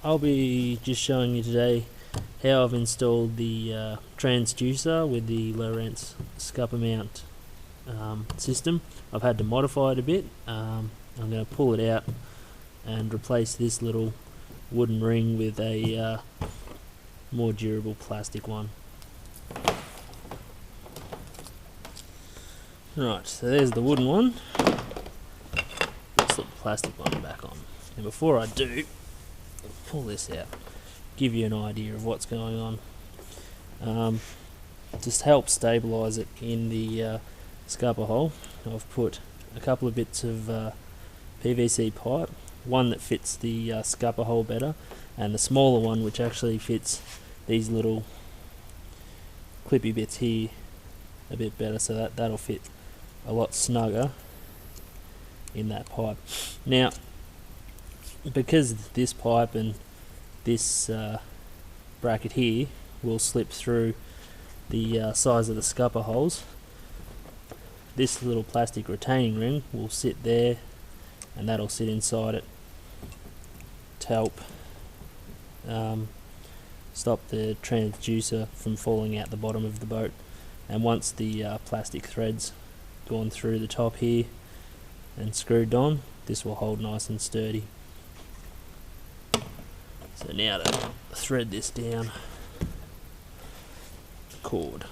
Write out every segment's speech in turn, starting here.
I'll be just showing you today how I've installed the transducer with the Lowrance scupper mount system. I've had to modify it a bit. I'm going to pull it out and replace this little wooden ring with a more durable plastic one. Right, so there's the wooden one. Let's put the plastic one back on. And before I do, I'll pull this out, give you an idea of what's going on. Just help stabilise it in the scupper hole. I've put a couple of bits of PVC pipe, one that fits the scupper hole better, and the smaller one which actually fits these little clippy bits here a bit better, so that'll fit a lot snugger in that pipe. Now, because this pipe and this bracket here will slip through the size of the scupper holes, this little plastic retaining ring will sit there, and that'll sit inside it to help stop the transducer from falling out the bottom of the boat. And once the plastic threads gone through the top here and screwed on, this will hold nice and sturdy. So now to thread this down the cord.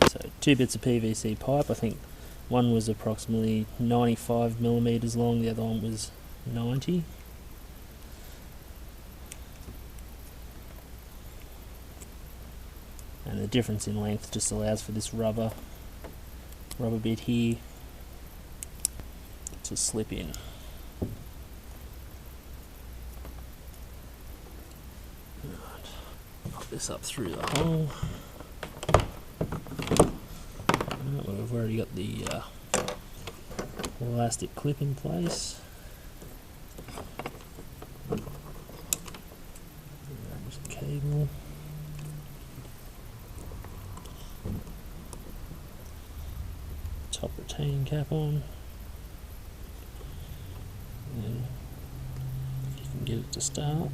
So 2 bits of PVC pipe. I think one was approximately 95 millimeters long, the other one was 90. And the difference in length just allows for this rubber bit here to slip in. Right. Pop this up through the hole. Well, we've already got the elastic clip in place. There's the cable. Top retaining cap on. And if you can get it to start.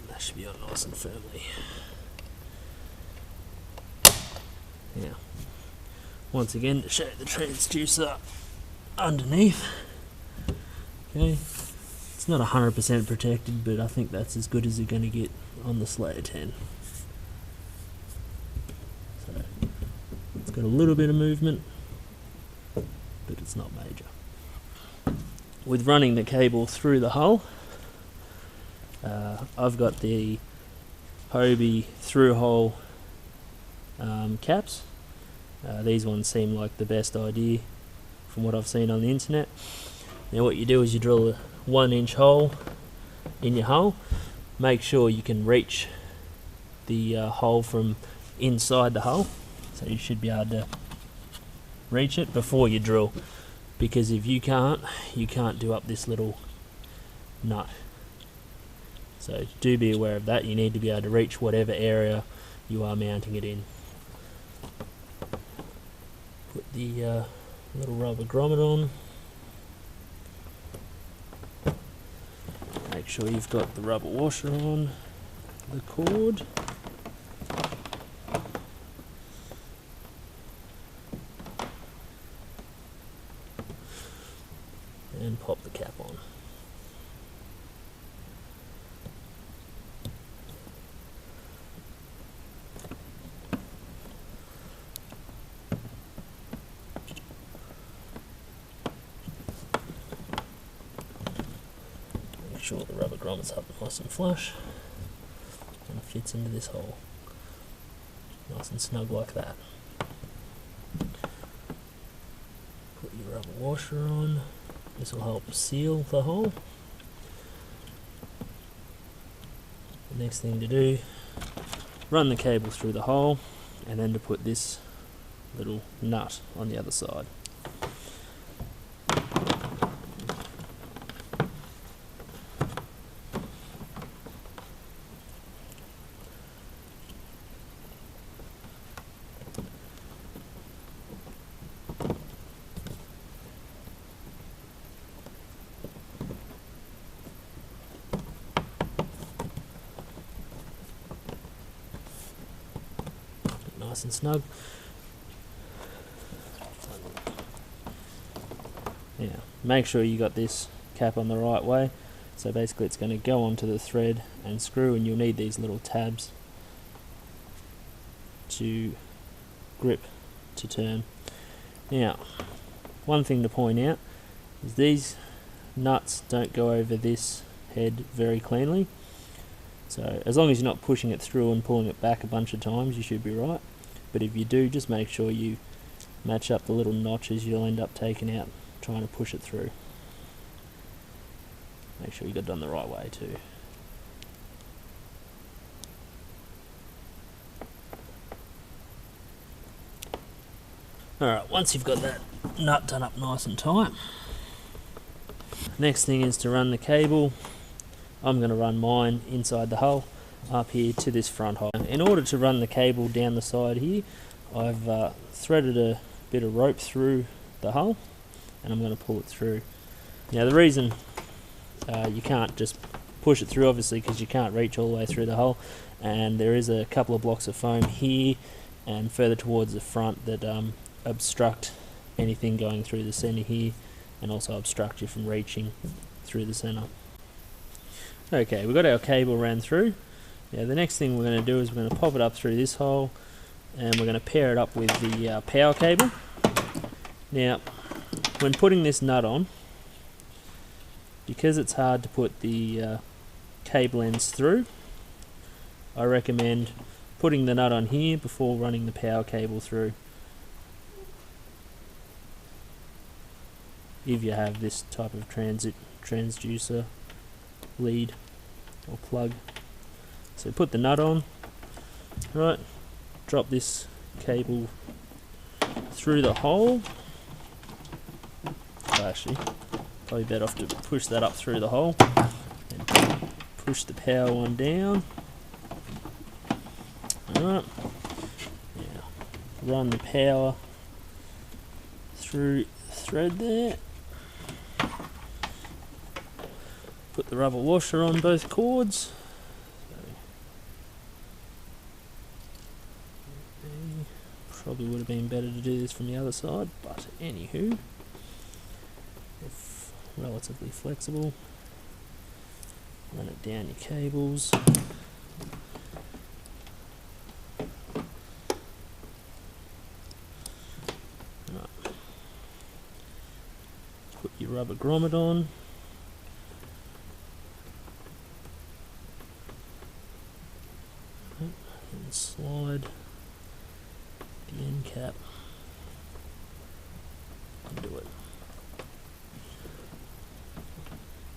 That should be on nice and firmly. Now, once again, to show the transducer underneath. Okay, it's not 100% protected, but I think that's as good as you're going to get on the Slayer 10. So it's got a little bit of movement, but it's not major. With running the cable through the hull, I've got the Hobie through hole caps. These ones seem like the best idea from what I've seen on the internet. Now what you do is you drill a 1-inch hole in your hull. Make sure you can reach the hole from inside the hull, so you should be able to reach it before you drill, because if you can't do up this little nut. So do be aware of that. You need to be able to reach whatever area you are mounting it in. Put the little rubber grommet on. Make sure you've got the rubber washer on the cord. And pop the cap on. sure the rubber grommet's up nice and flush and it fits into this hole nice and snug like that. Put your rubber washer on. This will help seal the hole. The next thing to do, run the cable through the hole and then to put this little nut on the other side. Nice and snug. Now, make sure you got this cap on the right way. So basically it's going to go onto the thread and screw, and you'll need these little tabs to grip to turn. Now, one thing to point out is these nuts don't go over this head very cleanly. So as long as you're not pushing it through and pulling it back a bunch of times, you should be right. But if you do, just make sure you match up the little notches you'll end up taking out trying to push it through. Make sure you got it done the right way too. Alright, once you've got that nut done up nice and tight, next thing is to run the cable. I'm going to run mine inside the hull up here to this front hole. In order to run the cable down the side here, I've threaded a bit of rope through the hull and I'm going to pull it through. Now the reason you can't just push it through, obviously, because you can't reach all the way through the hull, and there is a couple of blocks of foam here and further towards the front that obstruct anything going through the center here and also obstruct you from reaching through the center. Okay, we've got our cable ran through. Now the next thing we're going to do is we're going to pop it up through this hole and we're going to pair it up with the power cable. Now when putting this nut on, because it's hard to put the cable ends through, I recommend putting the nut on here before running the power cable through, if you have this type of transducer lead or plug. So put the nut on, right, drop this cable through the hole. Actually, probably better off to push that up through the hole and push the power one down. Alright, now run the power through the thread there. Put the rubber washer on both cords. Probably would have been better to do this from the other side, but anywho, if relatively flexible, run it down your cables. Right. Put your rubber grommet on. And slide the end cap into it.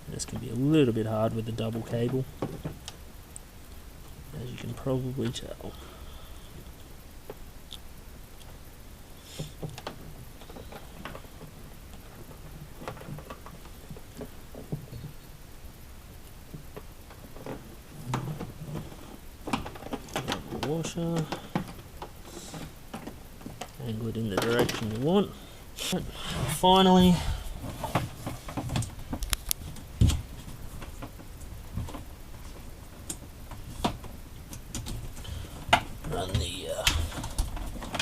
This can be a little bit hard with the double cable, as you can probably tell. Washer, angle it in the direction you want. And finally, run the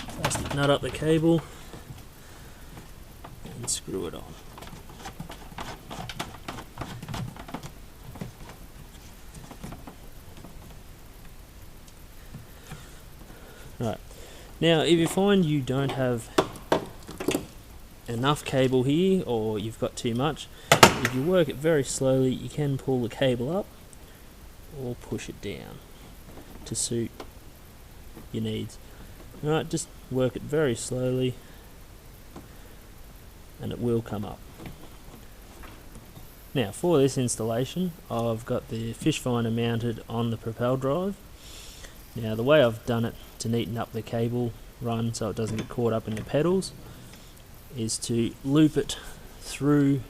plastic nut up the cable and screw it on. Right, now if you find you don't have enough cable here or you've got too much. If you work it very slowly, you can pull the cable up or push it down to suit your needs. Alright, just work it very slowly and it will come up. Now for this installation, I've got the fish finder mounted on the Propel drive. Now the way I've done it to neaten up the cable run so it doesn't get caught up in the pedals is to loop it through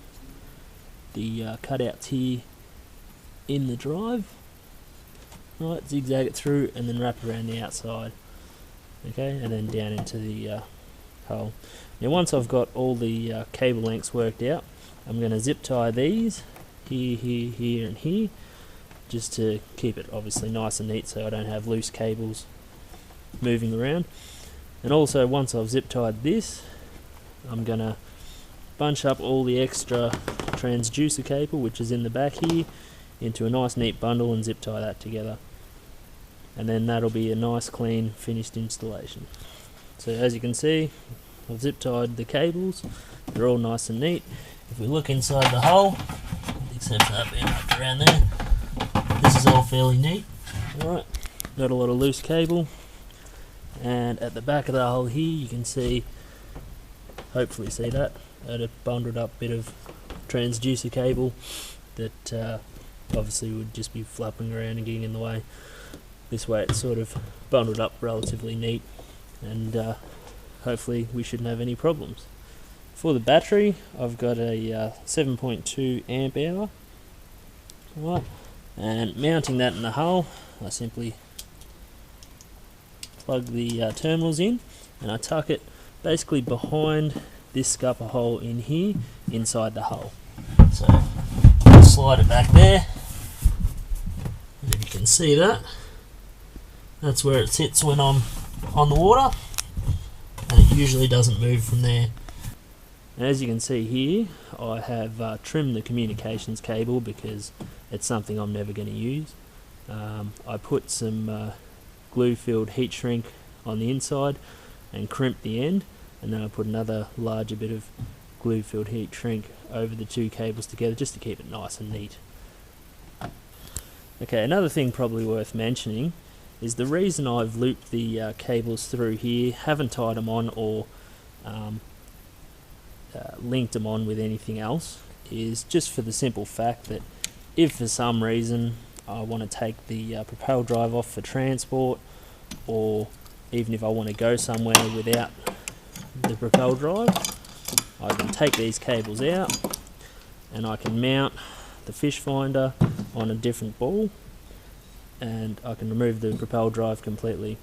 the cutouts here in the drive. Right, zigzag it through and then wrap around the outside. Okay, and then down into the hole. Now once I've got all the cable lengths worked out, I'm going to zip tie these here, here, here and here, just to keep it obviously nice and neat so I don't have loose cables moving around. And also once I've zip tied this, I'm going to bunch up all the extra transducer cable which is in the back here into a nice neat bundle and zip tie that together. And then that'll be a nice clean finished installation. So as you can see, I've zip tied the cables, they're all nice and neat. If we look inside the hole, except for that being wrapped around there, this is all fairly neat. Alright, got a lot of loose cable, and at the back of the hole here you can see, hopefully see that, a bundled up bit of transducer cable that obviously would just be flapping around and getting in the way. This way it's sort of bundled up relatively neat, and hopefully we shouldn't have any problems. For the battery, I've got a 7.2 amp hour. Right, and mounting that in the hull, I simply plug the terminals in and I tuck it basically behind this scupper hole in here inside the hull. So I'll slide it back there, and if you can see that, that's where it sits when I'm on the water, and it usually doesn't move from there. And as you can see here, I have trimmed the communications cable because it's something I'm never going to use. I put some glue-filled heat shrink on the inside and crimped the end, and then I put another larger bit of glue-filled heat shrink over the two cables together just to keep it nice and neat. Okay, another thing probably worth mentioning is the reason I've looped the cables through here, haven't tied them on or linked them on with anything else, is just for the simple fact that if for some reason I want to take the Propel drive off for transport, or even if I want to go somewhere without the Propel drive, I can take these cables out and I can mount the fish finder on a different ball, and I can remove the Propel drive completely